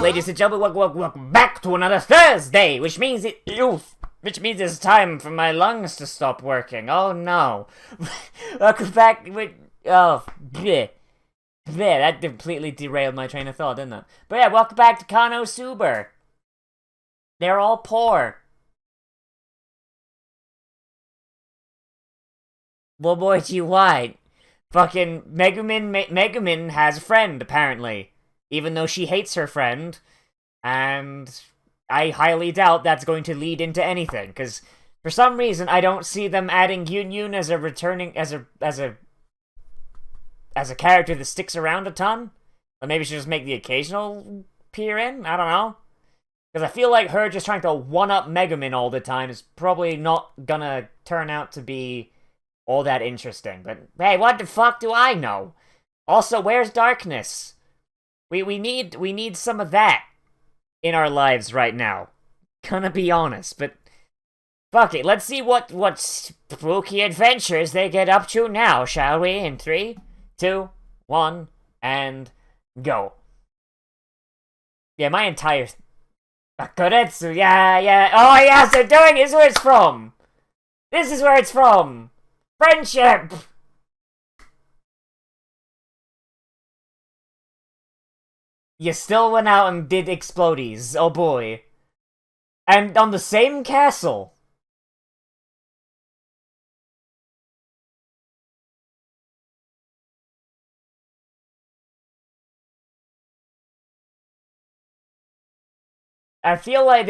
ladies and gentlemen, welcome back to another Thursday, which means it's time for my lungs to stop working. Oh no. Welcome back with, bleh. That completely derailed my train of thought, didn't it? But yeah, welcome back to Konosuba. They're all poor. Well, boy, do you what? Fucking Megumin has a friend, apparently. Even though she hates her friend. And I highly doubt that's going to lead into anything, because for some reason I don't see them adding Yun as a returning as a character that sticks around a ton. Or maybe she just make the occasional appear in. I don't know, because I feel like her just trying to one up Megumin all the time is probably not gonna turn out to be all that interesting. But hey, what the fuck do I know? Also, where's Darkness? We need some of that in our lives right now. Gonna be honest, but fuck it. Let's see what spooky adventures they get up to now, shall we? In 3, 2, 1, and go. Yeah, my entire Bakuretsu, yeah. Oh yes, they're doing it. This is where it's from. This is where it's from. Friendship. You still went out and did explodies, oh boy. And on the same castle. I feel like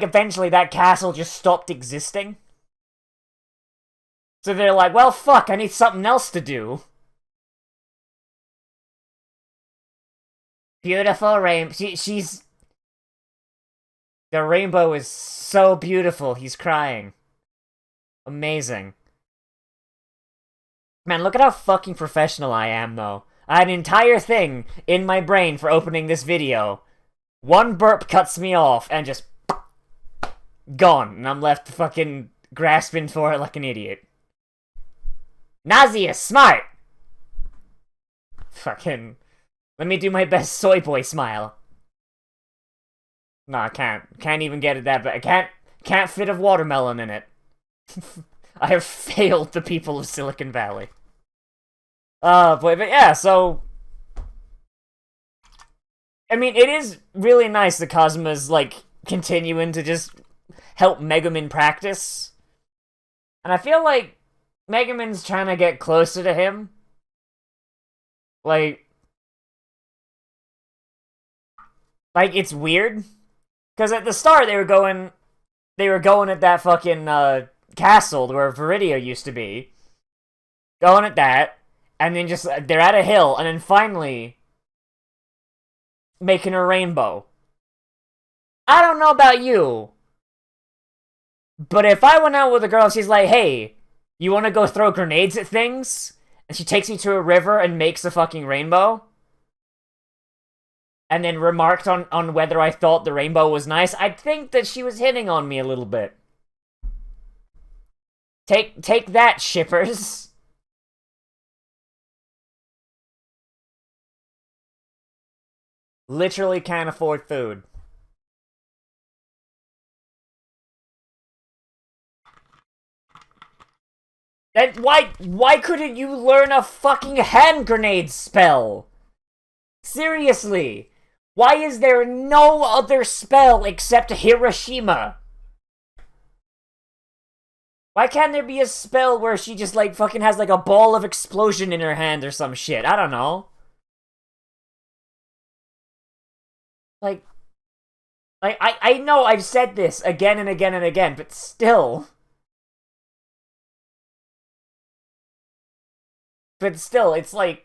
eventually that castle just stopped existing. So they're like, well, fuck, I need something else to do. Beautiful rainbow. She's... The rainbow is so beautiful, he's crying. Amazing. Man, look at how fucking professional I am, though. I had an entire thing in my brain for opening this video. One burp cuts me off, and just... gone. And I'm left fucking grasping for it like an idiot. Nozz is smart! Fucking... Let me do my best soy boy smile. No, I can't. Can't even get it that bad. I can't fit a watermelon in it. I have failed the people of Silicon Valley. Boy, but yeah, so... I mean, it is really nice that Kazuma's, like, continuing to just help Megumin practice. And I feel like Megumin's trying to get closer to him. Like, it's weird. Because at the start, they were going at that fucking, castle where Viridia used to be. Going at that. And then just, they're at a hill. And then finally, making a rainbow. I don't know about you. But if I went out with a girl and she's like, hey, you want to go throw grenades at things? And she takes me to a river and makes a fucking rainbow? And then remarked on whether I thought the rainbow was nice, I'd think that she was hitting on me a little bit. Take that, shippers. Literally can't afford food. Then why couldn't you learn a fucking hand grenade spell? Seriously. Why is there no other spell except Hiroshima? Why can't there be a spell where she just, like, fucking has, like, a ball of explosion in her hand or some shit? I don't know. Like, I know I've said this again and again and again, but still. But still, it's like...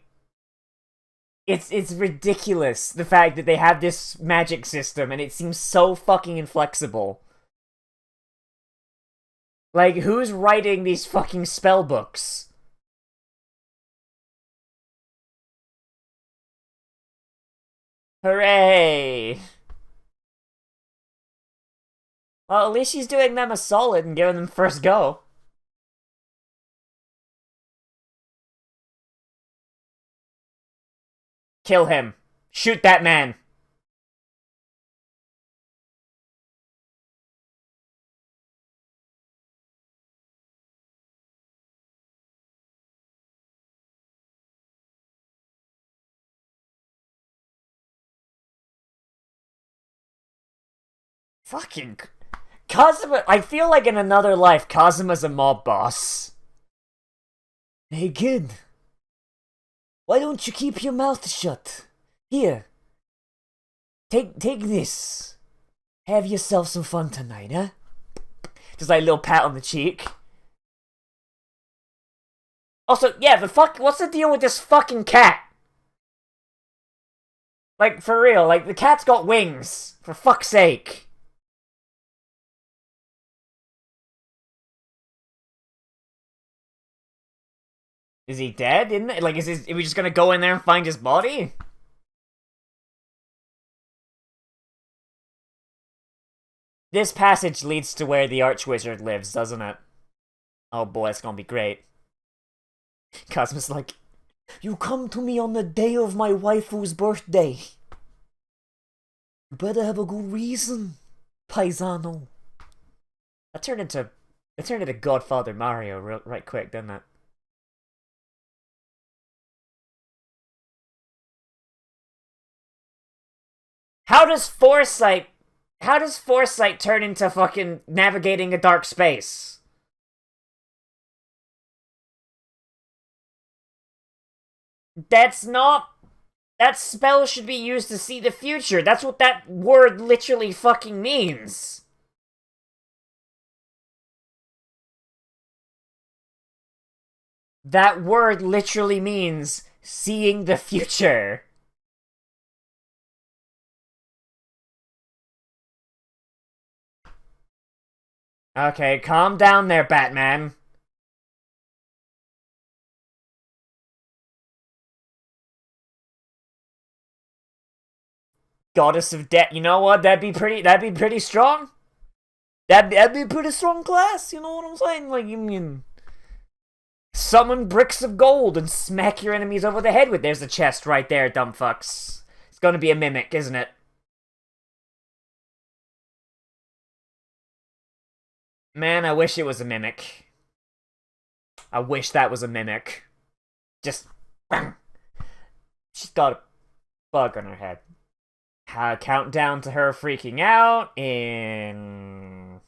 It's ridiculous, the fact that they have this magic system, and it seems so fucking inflexible. Like, who's writing these fucking spell books? Hooray! Well, at least she's doing them a solid and giving them first go. Kill him. Shoot that man. Fucking Kazuma. I feel like in another life, Kazuma's a mob boss. Hey kid, why don't you keep your mouth shut? Here, take this. Have yourself some fun tonight, huh? Just like a little pat on the cheek. Also, yeah, what's the deal with this fucking cat? Like, for real, like, the cat's got wings. For fuck's sake. Is he dead? Isn't it? Like, are we just gonna go in there and find his body? This passage leads to where the Archwizard lives, doesn't it? Oh boy, it's gonna be great. Cosmo's like, you come to me on the day of my waifu's birthday. You better have a good reason, paisano. That turned into Godfather Mario right quick, didn't it? How does foresight turn into fucking navigating a dark space? That's not... That spell should be used to see the future. That's what that word literally fucking means. That word literally means seeing the future. Okay, calm down there, Batman. Goddess of Death. You know what? That'd be pretty strong. That'd be a pretty strong class. You know what I'm saying? Like, you mean summon bricks of gold and smack your enemies over the head with. There's a chest right there, dumb fucks. It's gonna be a mimic, isn't it? Man, I wish it was a mimic. I wish that was a mimic. Just... She's got a bug on her head. Countdown to her freaking out in...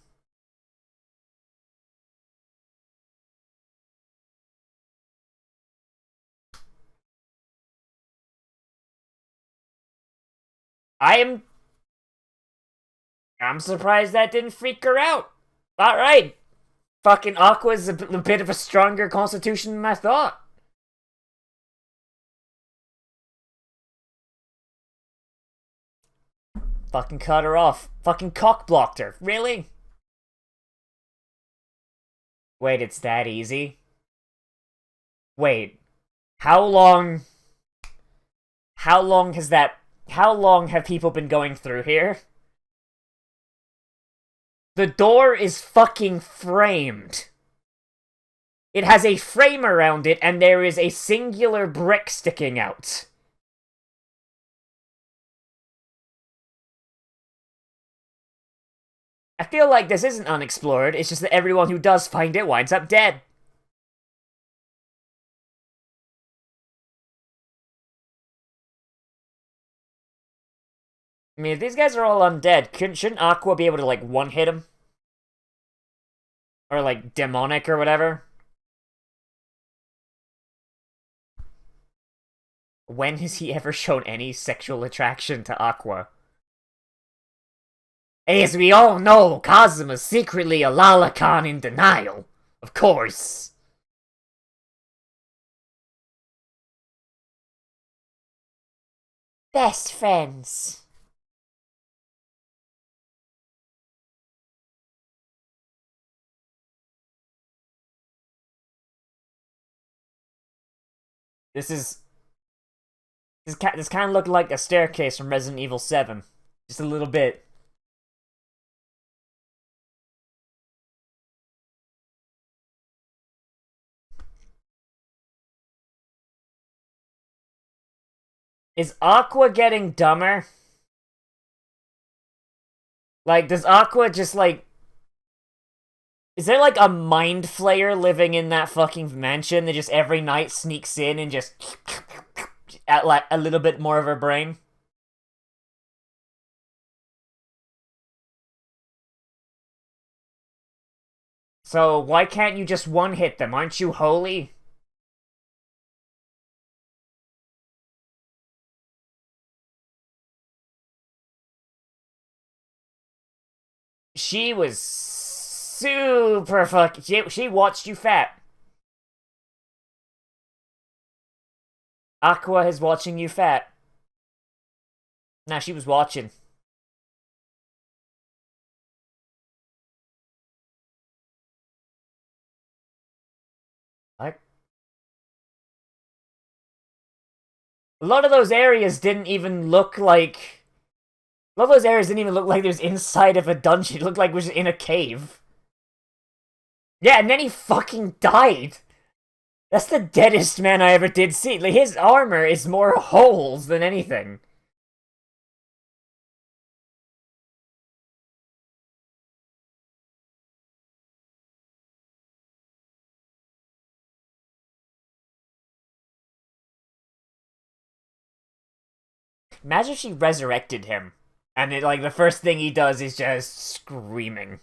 I'm surprised that didn't freak her out. Alright. Fucking Aqua's a bit of a stronger constitution than I thought. Fucking cut her off. Fucking cock blocked her. Really? Wait, it's that easy? Wait. How long... How long has that... How long have people been going through here? The door is fucking framed. It has a frame around it, and there is a singular brick sticking out. I feel like this isn't unexplored, it's just that everyone who does find it winds up dead. I mean, if these guys are all undead, shouldn't Aqua be able to, like, one-hit him? Or, like, demonic or whatever? When has he ever shown any sexual attraction to Aqua? As we all know, Kazuma's secretly a Lalakan in denial. Of course. Best friends. This kind of looked like a staircase from Resident Evil 7. Just a little bit. Is Aqua getting dumber? Like, does Aqua just, like... Is there, like, a mind flayer living in that fucking mansion that just every night sneaks in and just... at, like, a little bit more of her brain? So, why can't you just one-hit them? Aren't you holy? She was super fucking... She watched you fat. Aqua is watching you fat. Nah, she was watching. Like, a lot of those areas didn't even look like... A lot of those areas didn't even look like it was inside of a dungeon. It looked like it was in a cave. Yeah, and then he fucking died. That's the deadest man I ever did see. Like, his armor is more holes than anything. Imagine if she resurrected him. And it, like, the first thing he does is just screaming.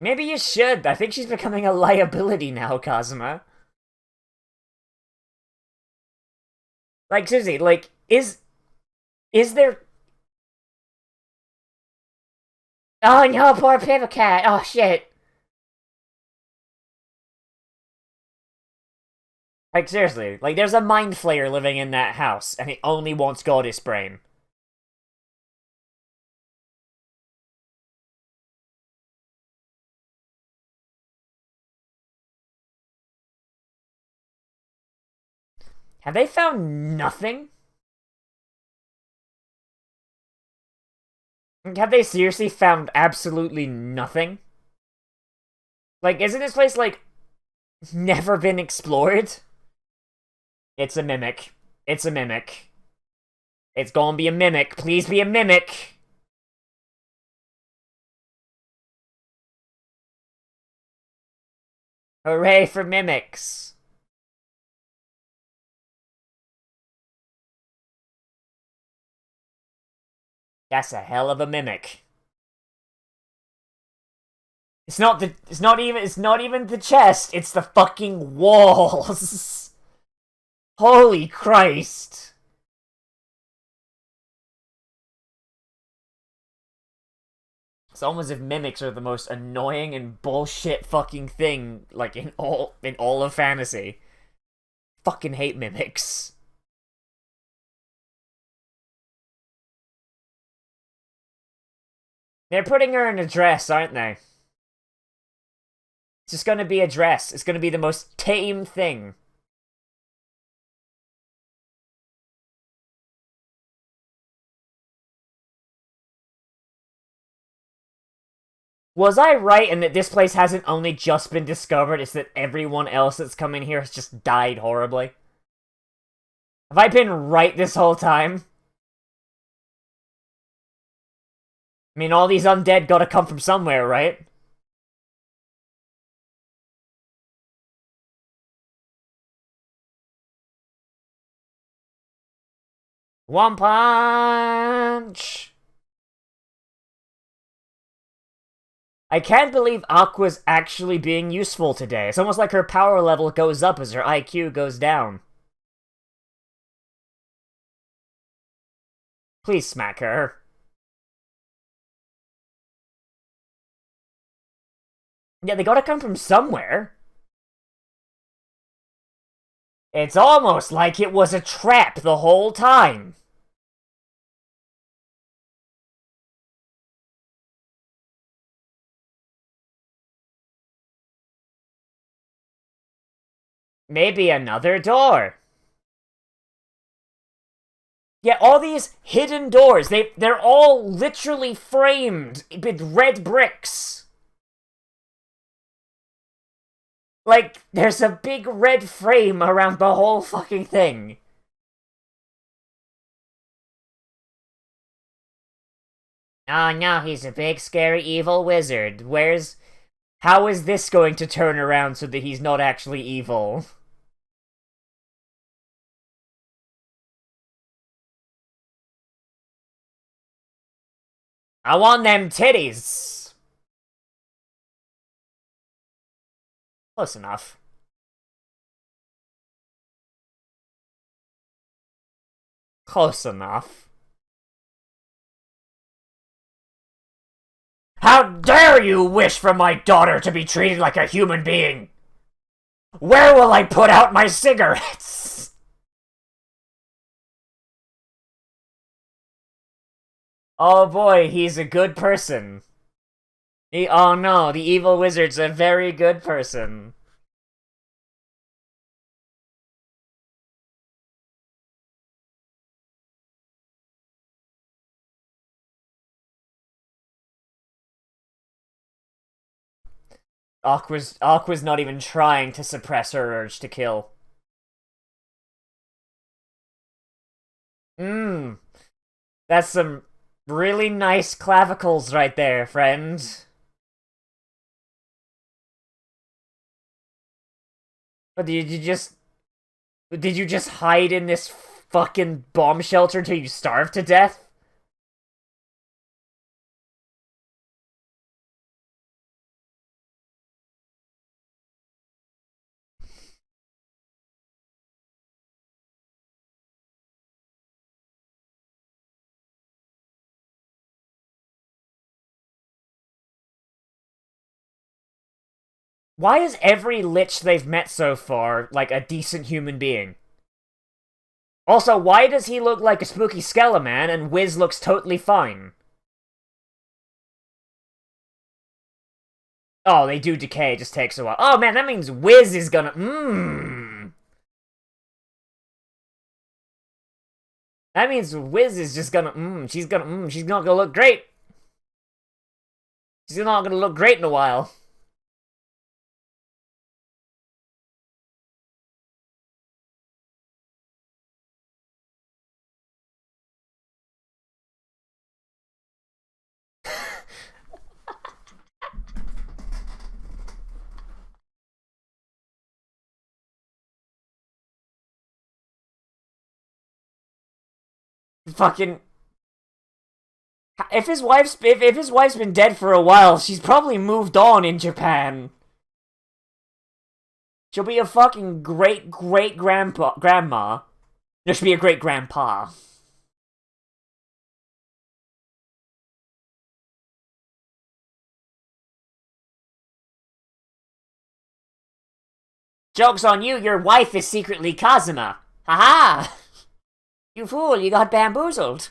Maybe you should. I think she's becoming a liability now, Kazuma. Like, seriously, like, is there... Oh no, poor paper cat. Oh shit. Like, seriously, like, there's a mind flayer living in that house, and he only wants Goddess Brain. Have they found nothing? Have they seriously found absolutely nothing? Like, isn't this place, like, never been explored? It's a mimic. It's a mimic. It's gonna be a mimic. Please be a mimic. Hooray for mimics. That's a hell of a mimic. It's not even the chest, it's the fucking walls. Holy Christ. It's almost as if mimics are the most annoying and bullshit fucking thing, like, in all of fantasy. Fucking hate mimics. They're putting her in a dress, aren't they? It's just gonna be a dress. It's gonna be the most tame thing. Was I right in that this place hasn't only just been discovered, it's that everyone else that's come in here has just died horribly? Have I been right this whole time? I mean, all these undead gotta come from somewhere, right? One punch! I can't believe Aqua's actually being useful today. It's almost like her power level goes up as her IQ goes down. Please smack her. Yeah, they gotta come from somewhere. It's almost like it was a trap the whole time. Maybe another door. Yeah, all these hidden doors, they're all literally framed with red bricks. Like, there's a big red frame around the whole fucking thing. Oh no, he's a big, scary, evil wizard. How is this going to turn around so that he's not actually evil? I want them titties! Close enough. Close enough. How dare you wish for my daughter to be treated like a human being? Where will I put out my cigarettes? Oh boy, he's a good person. Oh no, the evil wizard's a very good person. Aqua's not even trying to suppress her urge to kill. Mmm. That's some really nice clavicles right there, friend. But did you just hide in this fucking bomb shelter till you starve to death? Why is every lich they've met so far like a decent human being? Also, why does he look like a spooky Skeleman and Wiz looks totally fine? Oh, they do decay, it just takes a while. Oh man, that means Wiz is gonna. That means Wiz is just gonna. She's not gonna look great. She's not gonna look great in a while. Fucking. If his wife's been dead for a while, she's probably moved on in Japan. She'll be a fucking great grandma. No, she'll be a great grandpa. Joke's on you, your wife is secretly Kazuma. Haha! You fool, you got bamboozled.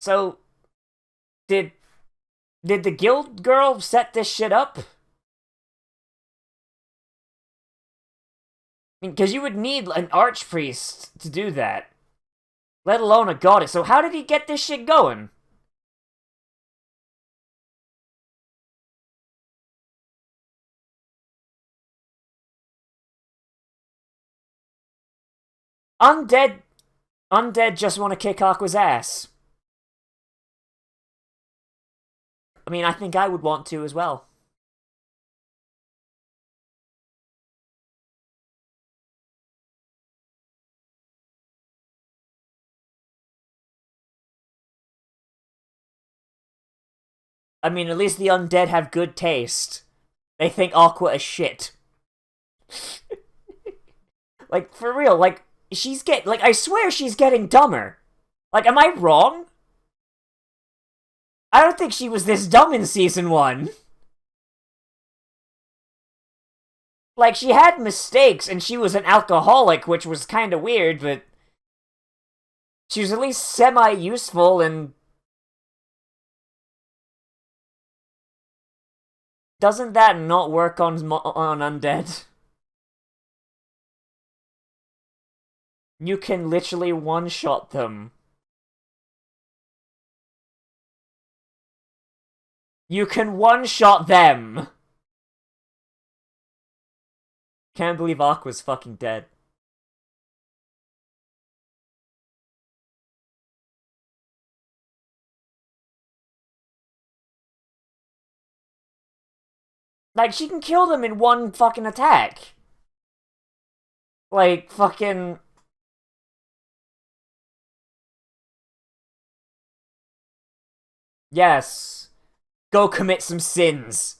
So, did the guild girl set this shit up? I mean, because you would need an archpriest to do that. Let alone a goddess. So how did he get this shit going? Undead just want to kick Aqua's ass. I mean, I think I would want to as well. I mean, at least the undead have good taste. They think Aqua is shit. Like, for real, like, I swear she's getting dumber. Like, am I wrong? I don't think she was this dumb in season 1. Like, she had mistakes, and she was an alcoholic, which was kinda weird, but she was at least semi-useful, and doesn't that not work on undead? You can literally one-shot them. You can one-shot them. Can't believe Aqua's fucking dead. Like, she can kill them in one fucking attack. Like, fucking... Yes. Go commit some sins.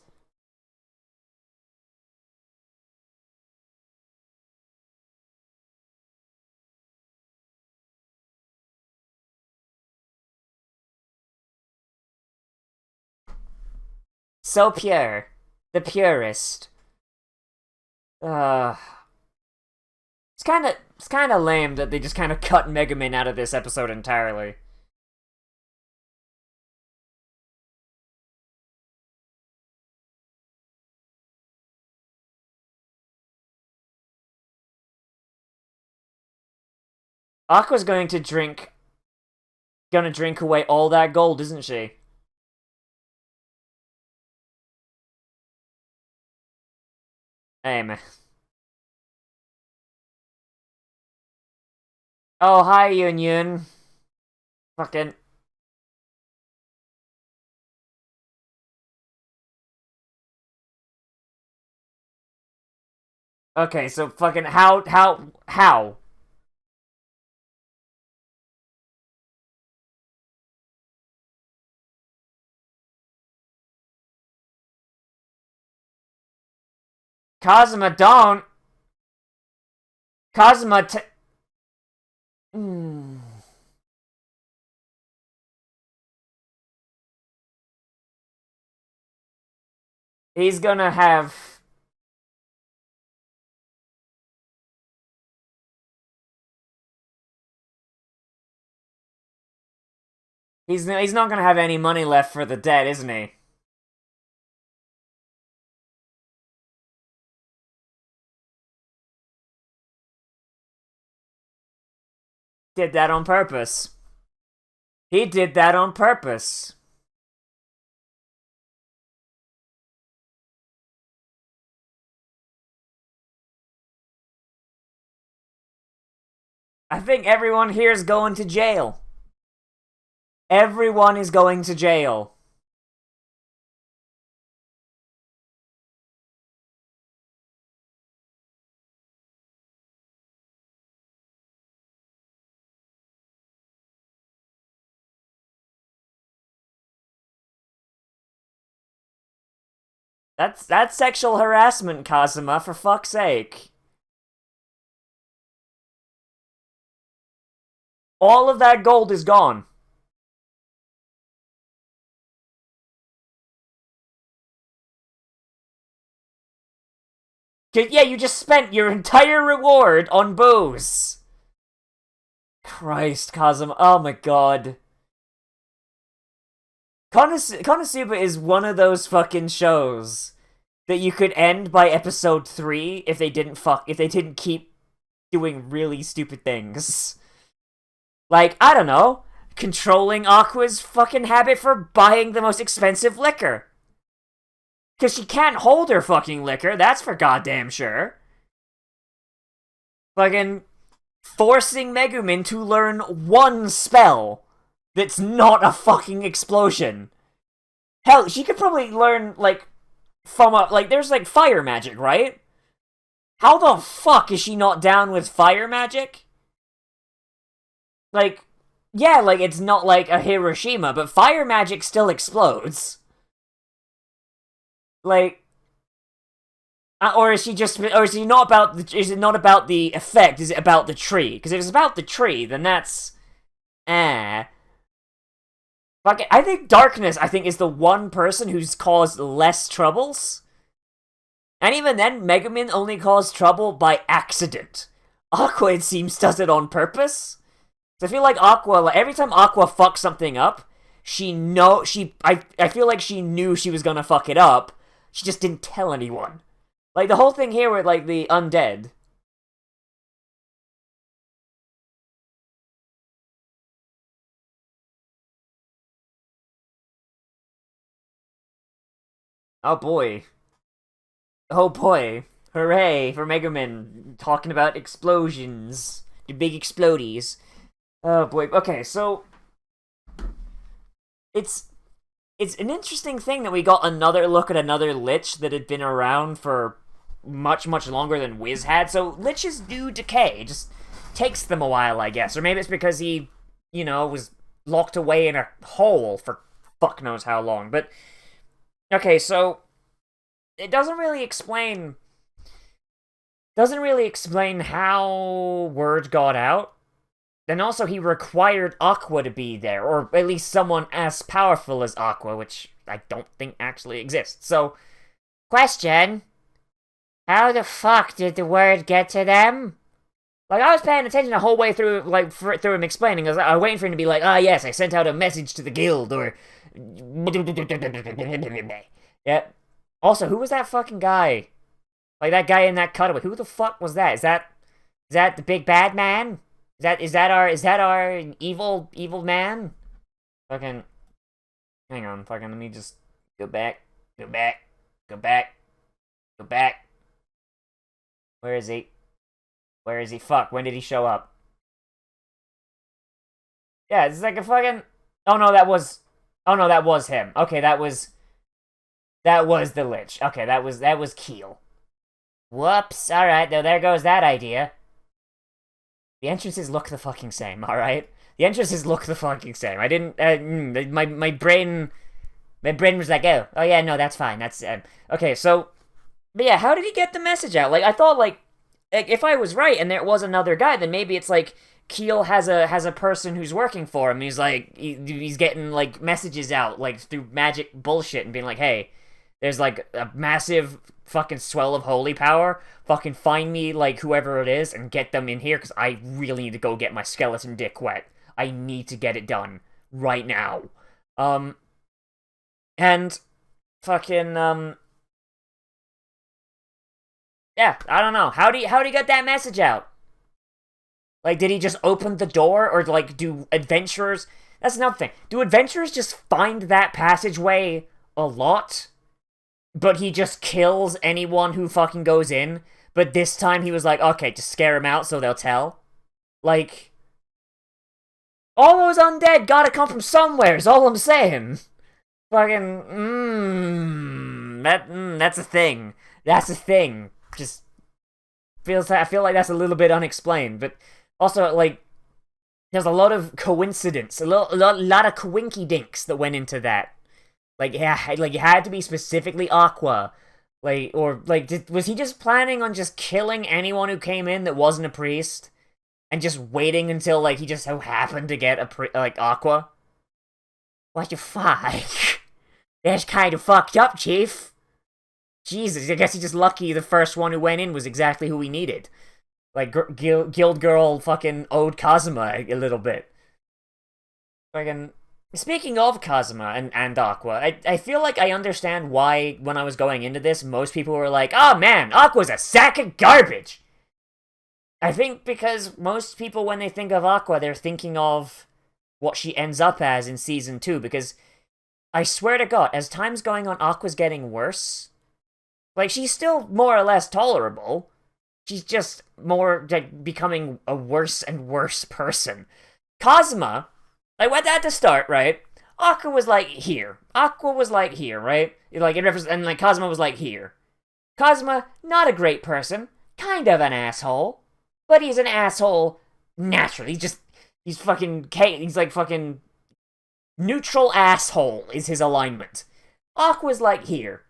So pure. The purest. Uh... It's kinda lame that they just kinda cut Megumin out of this episode entirely. Aqua's gonna drink away all that gold, isn't she? Hey, man. Oh, hi, Yun Yun. Fucking... Okay, so fucking how? Kazuma, don't! Kazuma, Hmm. He's gonna have... He's not gonna have any money left for the debt, isn't he? Did that on purpose. He did that on purpose. I think everyone here is going to jail. Everyone is going to jail. That's sexual harassment, Kazuma, for fuck's sake. All of that gold is gone. Yeah, you just spent your entire reward on booze. Christ, Kazuma. Oh my god. Konosuba is one of those fucking shows that you could end by episode 3 if they didn't keep doing really stupid things. Like, I don't know, controlling Aqua's fucking habit for buying the most expensive liquor. Because she can't hold her fucking liquor, that's for goddamn sure. Fucking forcing Megumin to learn one spell that's not a fucking explosion. Hell, she could probably learn, like, there's, like, fire magic, right? How the fuck is she not down with fire magic? Like, yeah, like, it's not like a Hiroshima, but fire magic still explodes. Like, or is it not about the effect? Is it about the tree? Because if it's about the tree, then that's, Fuck it. I think Darkness, is the one person who's caused less troubles. And even then, Megumin only caused trouble by accident. Aqua, it seems, does it on purpose. So I feel like Aqua, every time Aqua fucks something up, I feel like she knew she was gonna fuck it up. She just didn't tell anyone. Like, the whole thing here with, like, the undead. Oh boy. Oh boy. Hooray for Mega Man talking about explosions. The big explodies. Oh boy. Okay, so it's it's an interesting thing that we got another look at another Lich that had been around for much, much longer than Wiz had. So Liches do decay. It just takes them a while, I guess. Or maybe it's because he, was locked away in a hole for fuck knows how long. But, okay, so it doesn't really explain how word got out. And also, he required Aqua to be there, or at least someone as powerful as Aqua, which I don't think actually exists. So, question: how the fuck did the word get to them? Like, I was paying attention the whole way through, through him explaining. I was waiting for him to be like, yes, I sent out a message to the guild, or... Yeah. Also, who was that fucking guy? Like, that guy in that cutaway. Who the fuck was that? Is that the big bad man? Is that our evil man? Fucking, hang on, fucking, let me just go back. Where is he? Fuck, when did he show up? Yeah, it's like a fucking... Oh no, that was him. Okay, that was the Lich. Okay, that was Keel. Whoops, alright, there goes that idea. The entrances look the fucking same, alright? The entrances look the fucking same. I didn't, my brain was like, oh yeah, no, that's fine, that's, okay, so, but yeah, how did he get the message out? Like, I thought, like, if I was right and there was another guy, then maybe it's like, Keel has a person who's working for him, he's like, he's getting, like, messages out, like, through magic bullshit, and being like, hey, there's, like, a massive fucking swell of holy power. Fucking find me, like, whoever it is and get them in here, because I really need to go get my skeleton dick wet. I need to get it done. Right now. And fucking, yeah, I don't know. How'd he get that message out? Like, did he just open the door, or, like, do adventurers... That's another thing. Do adventurers just find that passageway a lot? But he just kills anyone who fucking goes in. But this time he was like, okay, just scare him out so they'll tell. Like, all those undead gotta come from somewhere, is all I'm saying. Fucking, that's a thing. That's a thing. Just, I feel like that's a little bit unexplained. But also, like, there's a lot of coincidence. A lot of coinky dinks that went into that. Like, yeah, like, it had to be specifically Aqua. Like, or, like, was he just planning on just killing anyone who came in that wasn't a priest? And just waiting until, like, he just so happened to get Aqua? What the fuck? That's kind of fucked up, Chief. Jesus, I guess he's just lucky the first one who went in was exactly who he needed. Like, Guild Girl fucking owed Kazuma a little bit. Fucking... Speaking of Kazuma and Aqua, I feel like I understand why, when I was going into this, most people were like, oh man, Aqua's a sack of garbage! I think because most people, when they think of Aqua, they're thinking of what she ends up as in Season 2, because I swear to God, as time's going on, Aqua's getting worse. Like, she's still more or less tolerable. She's just more, like, becoming a worse and worse person. Kazuma... Like, at the start, right? Aqua was like here. Aqua was like here, right? Like, and like Kazuma was like here. Kazuma, not a great person. Kind of an asshole. But he's an asshole naturally. He's like fucking neutral asshole is his alignment. Aqua's like here.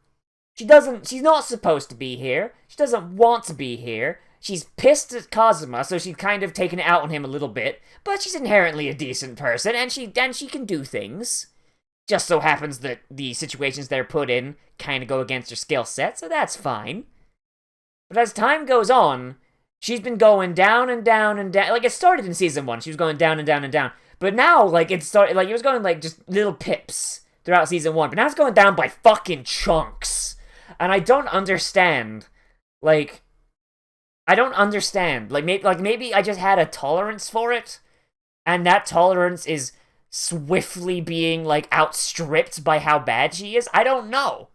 She's not supposed to be here. She doesn't want to be here. She's pissed at Kazuma, so she's kind of taken it out on him a little bit, but she's inherently a decent person, and she can do things. Just so happens that the situations they're put in kind of go against her skill set, so that's fine. But as time goes on, she's been going down and down and down. Like, it started in Season 1, she was going down and down and down. But now, like, it was going, like, just little pips throughout Season 1, but now it's going down by fucking chunks. And I don't understand, like... I don't understand. Like maybe I just had a tolerance for it, and that tolerance is swiftly being, like, outstripped by how bad she is. I don't know.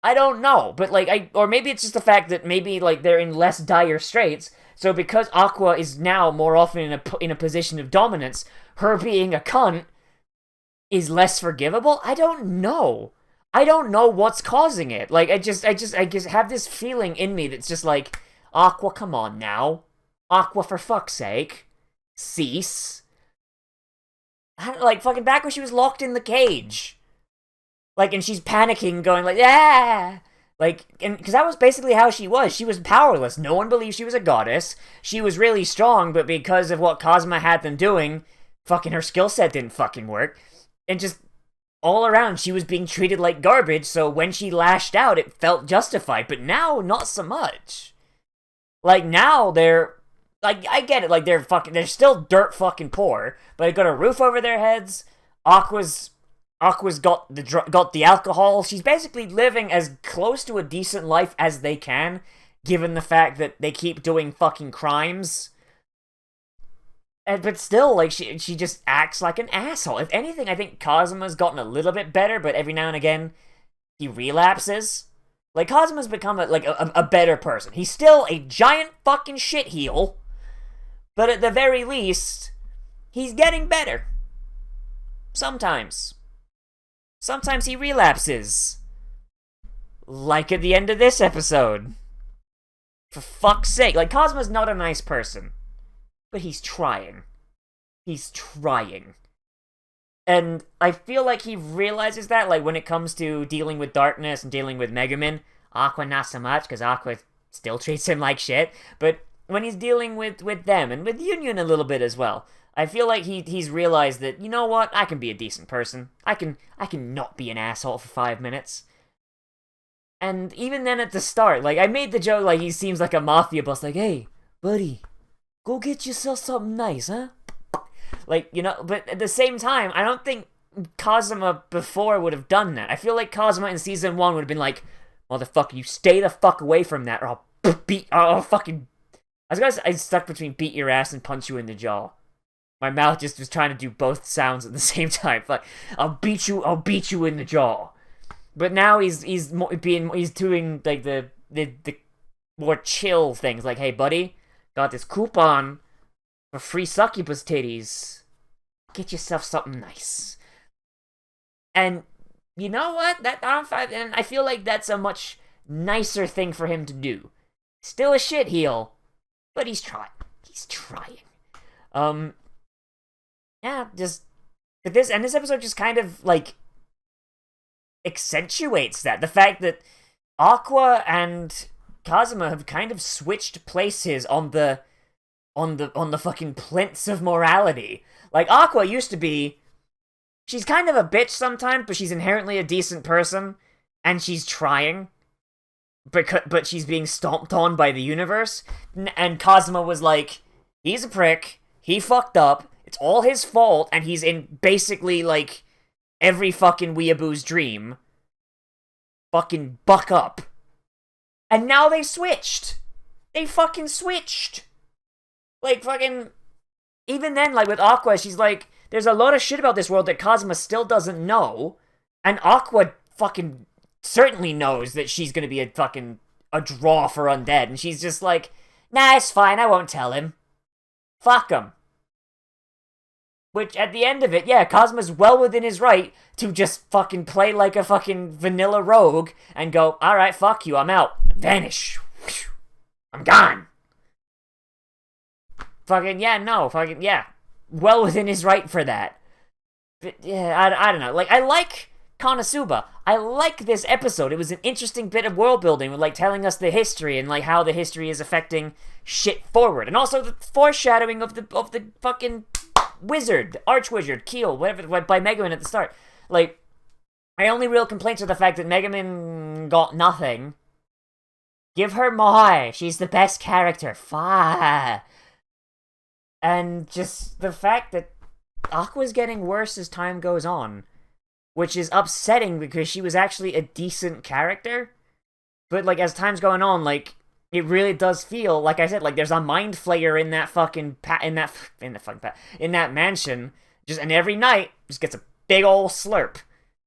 I don't know, but like or maybe it's just the fact that maybe like they're in less dire straits. So because Aqua is now more often in a position of dominance, her being a cunt is less forgivable. I don't know. I don't know what's causing it. Like I just have this feeling in me that's just like, Aqua, come on now, Aqua, for fuck's sake, cease. Like fucking back when she was locked in the cage. Like, and she's panicking, going like, yeah! Like, and because that was basically how she was. She was powerless. No one believed she was a goddess. She was really strong, but because of what Kazuma had them doing, fucking her skill set didn't fucking work. And just all around, she was being treated like garbage, so when she lashed out, it felt justified. But now, not so much. Like, now they're... Like, I get it, like, they're still dirt fucking poor, but they got a roof over their heads. Aqua's got the alcohol. She's basically living as close to a decent life as they can, given the fact that they keep doing fucking crimes. But still, like, she just acts like an asshole. If anything, I think Kazuma's gotten a little bit better, but every now and again, he relapses. Like, Kazuma's become a better person. He's still a giant fucking shitheel, but at the very least, he's getting better. Sometimes. Sometimes he relapses. Like at the end of this episode. For fuck's sake. Like, Kazuma's not a nice person. But he's trying. He's trying. And I feel like he realizes that, like, when it comes to dealing with darkness and dealing with Megumin. Aqua not so much, because Aqua still treats him like shit. But when he's dealing with them, and with Union a little bit as well, I feel like he's realized that, you know what, I can be a decent person. I can not be an asshole for 5 minutes. And even then at the start, like, I made the joke, like, he seems like a mafia boss, like, hey, buddy, go get yourself something nice, huh? Like, you know, but at the same time, I don't think Kazuma before would have done that. I feel like Kazuma in Season 1 would have been like, motherfucker, you stay the fuck away from that, or I'll fucking... I stuck between beat your ass and punch you in the jaw. My mouth just was trying to do both sounds at the same time. Like, I'll beat you in the jaw. But now he's doing like the more chill things. Like, hey buddy, got this coupon for free succubus titties. Get yourself something nice. And you know what? And I feel like that's a much nicer thing for him to do. Still a shitheel, but he's trying. He's trying. Yeah, just... But this episode just kind of, like, accentuates that. The fact that Aqua and Kazuma have kind of switched places on the fucking plinths of morality. Like, Aqua used to be... She's kind of a bitch sometimes, but she's inherently a decent person, and she's trying. But she's being stomped on by the universe. And Kazuma was like, he's a prick, he fucked up, it's all his fault, and he's in basically, like, every fucking weeaboo's dream. Fucking buck up. And now they switched. They fucking switched. Like, fucking... Even then, like, with Aqua, she's like, there's a lot of shit about this world that Kazuma still doesn't know, and Aqua fucking certainly knows that she's gonna be a draw for undead, and she's just like, nah, it's fine, I won't tell him. Fuck him. Which, at the end of it, yeah, Kazuma's well within his right to just fucking play like a fucking vanilla rogue and go, alright, fuck you, I'm out. Vanish. I'm gone. Fucking, yeah, no, fucking, yeah. Well within his right for that. But, yeah, I don't know. Like, I like Konosuba. I like this episode. It was an interesting bit of world building with, like, telling us the history and, like, how the history is affecting shit forward. And also the foreshadowing of the fucking wizard, archwizard, Keel, whatever, by Megumin at the start. Like, my only real complaints are the fact that Megumin got nothing. Give her more. She's the best character. Fuck. And just the fact that Aqua's getting worse as time goes on, which is upsetting because she was actually a decent character. But, like, as time's going on, like, it really does feel, like I said, like there's a mind flayer in that fucking in that mansion. Just, and every night just gets a big ol' slurp,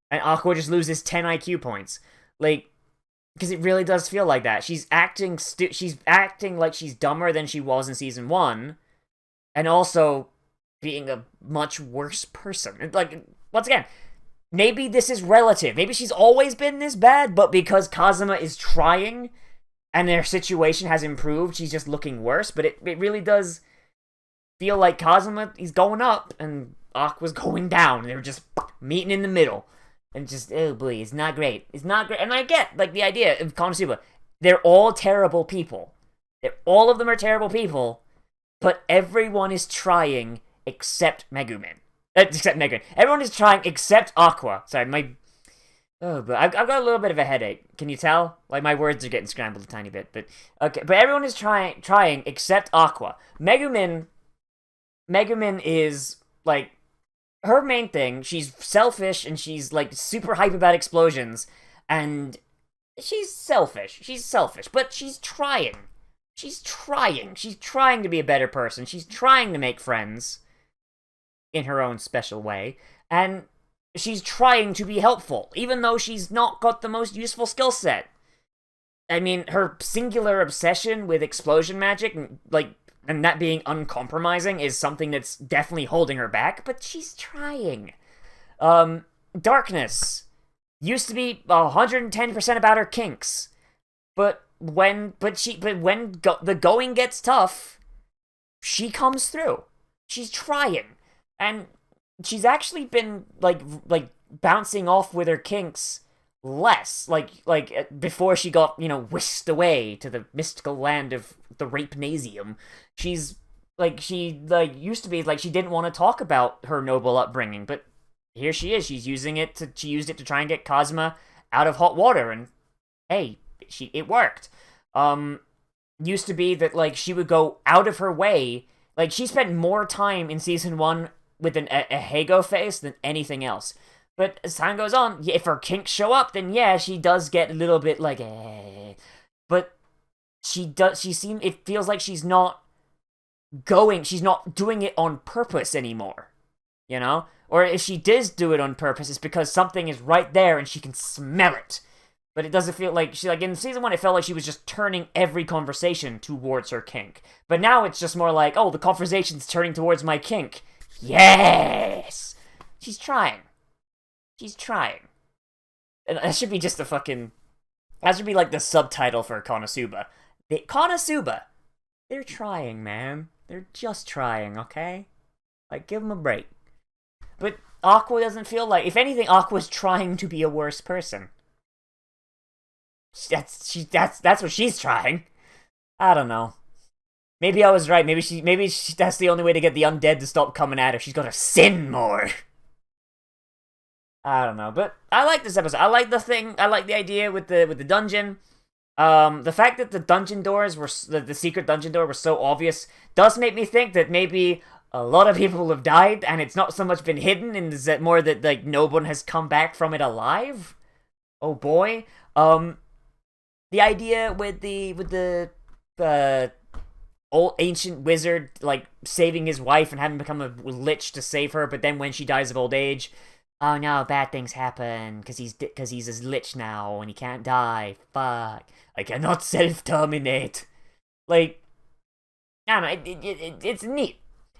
and Aqua just loses 10 IQ points. Like, Because it really does feel like that. She's acting like she's dumber than she was in season 1, and also being a much worse person. Like, once again, maybe this is relative. Maybe she's always been this bad, but because Kazuma is trying and their situation has improved, she's just looking worse. But it really does feel like Kazuma, he's going up and Aqua's going down. They're just meeting in the middle. And just, oh boy, it's not great. It's not great. And I get, like, the idea of Konosuba. They're all terrible people. All of them are terrible people, but everyone is trying except Megumin. Except Megumin. Everyone is trying except Aqua. Sorry, but I've got a little bit of a headache. Can you tell? Like, my words are getting scrambled a tiny bit. But okay, but everyone is trying except Aqua. Megumin is, like, her main thing, she's selfish, and she's, like, super hype about explosions, and she's selfish, but she's trying. She's trying to be a better person, she's trying to make friends, in her own special way, and she's trying to be helpful, even though she's not got the most useful skill set. I mean, her singular obsession with explosion magic, and that being uncompromising is something that's definitely holding her back, but she's trying. Darkness used to be 110% about her kinks, but when the going gets tough, she comes through. She's trying, and she's actually been like bouncing off with her kinks less, like before she got, whisked away to the mystical land of the Rape-nasium. She used to be like, she didn't want to talk about her noble upbringing, but here she is. She used it to try and get Kazuma out of hot water, and hey, it worked. Used to be that, like, she would go out of her way. Like, she spent more time in season 1 with a Heigo face than anything else. But as time goes on, if her kinks show up, then yeah, she does get a little bit like, but it feels like she's not doing it on purpose anymore, Or if she does do it on purpose, it's because something is right there and she can smell it. But it doesn't feel like in season 1, it felt like she was just turning every conversation towards her kink. But now it's just more like, oh, the conversation's turning towards my kink. Yes! She's trying. And that should be just that should be like the subtitle for Konosuba. Konosuba! They're trying, man. They're just trying, okay? Like, give them a break. But Aqua doesn't feel like... If anything, Aqua's trying to be a worse person. That's what she's trying. I don't know. Maybe I was right. Maybe that's the only way to get the undead to stop coming at her. She's gotta sin more. I don't know, but I like this episode. I like the idea with the dungeon. The fact that the dungeon doors were the secret dungeon door was so obvious does make me think that maybe a lot of people have died, and it's not so much been hidden, and is that more that, like, no one has come back from it alive. Oh boy. The idea with the old ancient wizard, like, saving his wife and having become a lich to save her, but then when she dies of old age, oh no, bad things happen, because he's a lich now, and he can't die. Fuck. I cannot self-terminate. Like, I don't know, it's neat.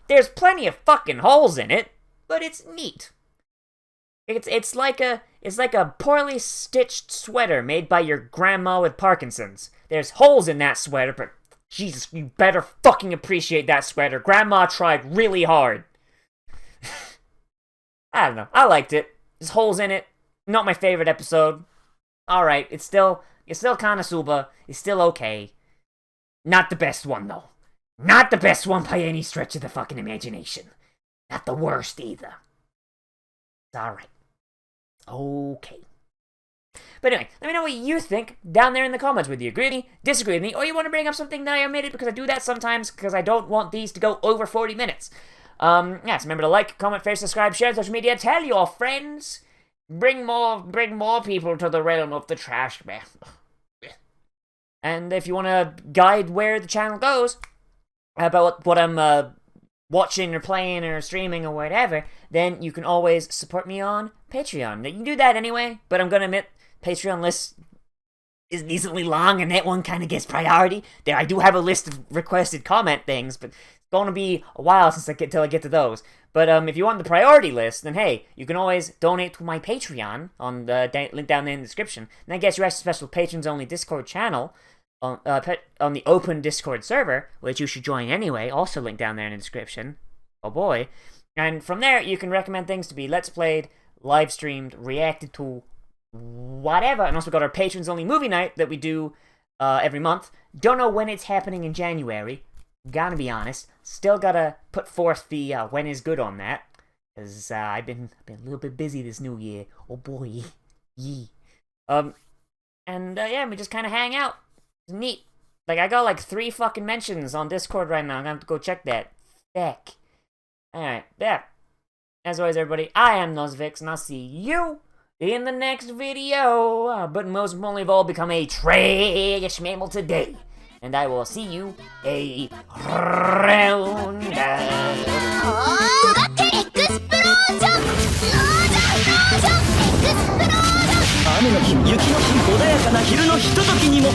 There's plenty of fucking holes in it, but it's neat. It's like a poorly stitched sweater made by your grandma with Parkinson's. There's holes in that sweater, but Jesus, you better fucking appreciate that sweater. Grandma tried really hard. I don't know. I liked it. There's holes in it. Not my favorite episode. Alright, it's still Konosuba. It's still okay. Not the best one, though. Not the best one by any stretch of the fucking imagination. Not the worst, either. It's alright. Okay. But anyway, let me know what you think down there in the comments. Whether you agree with me, disagree with me, or you want to bring up something that I omitted, because I do that sometimes, because I don't want these to go over 40 minutes. Yes, remember to like, comment, favorite, subscribe, share on social media, tell your friends, bring more people to the realm of the trash man. And if you want to guide where the channel goes, about what I'm watching or playing or streaming or whatever, then you can always support me on Patreon. You can do that anyway, but I'm gonna admit, Patreon lists is decently long, and that one kind of gets priority. There, I do have a list of requested comment things, but it's going to be a while till I get to those. But if you want the priority list, then hey, you can always donate to my Patreon on the link down there in the description. And that gets you access to special patrons-only Discord channel on the open Discord server, which you should join anyway. Also linked down there in the description. Oh boy. And from there, you can recommend things to be Let's Played, live streamed, reacted to, whatever. And also got our patrons-only movie night that we do every month. Don't know when it's happening in January. Gotta be honest. Still gotta put forth the when is good on that. Because I've been a little bit busy this new year. Oh boy. Yee. Yeah, we just kind of hang out. It's neat. Like, I got like 3 fucking mentions on Discord right now. I'm gonna have to go check that. Feck. Alright, yeah. As always, everybody, I am Nozz, and I'll see you in the next video. But most importantly of all, become a trash mammal today. And I will see you around. 雨の日、雪の日、穏やかな昼のひとときにも